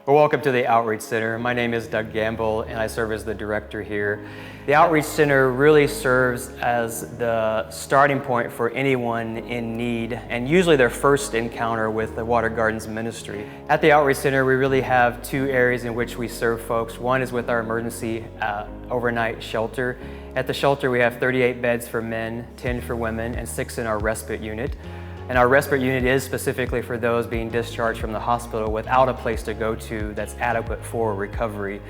Well, welcome to the Outreach Center. My name is Doug Gamble and I serve as the director here. The Outreach Center really serves as the starting point for anyone in need and usually their first encounter with the Water Gardens ministry. At the Outreach Center, we really have two areas in which we serve folks. One is with our emergency overnight shelter. At the shelter, we have 38 beds for men, 10 for women, and 6 in our respite unit. And our respite unit is specifically for those being discharged from the hospital without a place to go to that's adequate for recovery.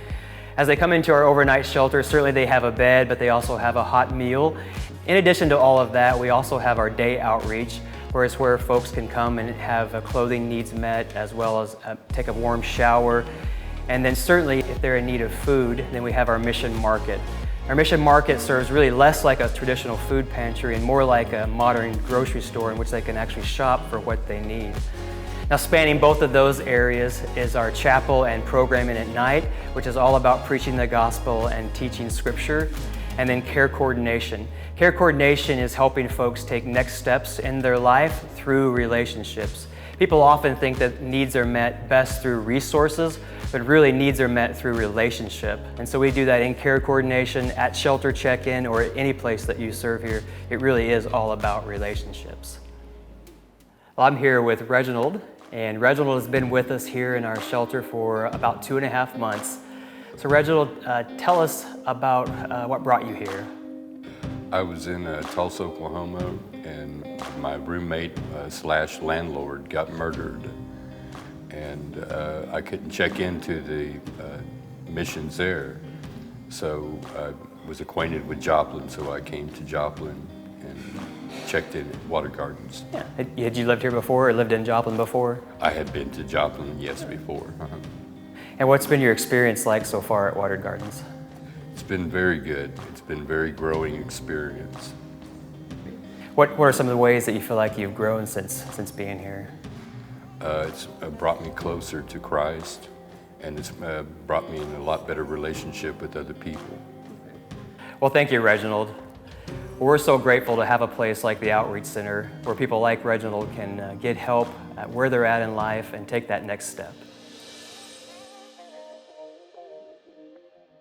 As they come into our overnight shelter, certainly they have a bed, but they also have a hot meal. In addition to all of that, we also have our day outreach, where it's where folks can come and have clothing needs met, as well as take a warm shower. And then certainly if they're in need of food, then we have our mission market. Our mission market serves really less like a traditional food pantry and more like a modern grocery store in which they can actually shop for what they need. Now, spanning both of those areas is our chapel and programming at night, which is all about preaching the gospel and teaching scripture, and then care coordination. Care coordination is helping folks take next steps in their life through relationships. People often think that needs are met best through resources, but really needs are met through relationship. And so we do that in care coordination, at shelter check-in, or at any place that you serve here. It really is all about relationships. Well, I'm here with Reginald, and Reginald has been with us here in our shelter for about 2.5 months. So Reginald, tell us about what brought you here. I was in Tulsa, Oklahoma, and my roommate slash landlord got murdered. And I couldn't check into the missions there. So I was acquainted with Joplin, so I came to Joplin and checked in at Water Gardens. Yeah. Had you lived here before or lived in Joplin before? I had been to Joplin, yes, before. And what's been your experience like so far at Water Gardens? It's been very good. It's been a very growing experience. What are some of the ways that you feel like you've grown since being here? It's brought me closer to Christ, and it's brought me in a lot better relationship with other people. Well, thank you, Reginald. We're so grateful to have a place like the Outreach Center where people like Reginald can get help at where they're at in life and take that next step.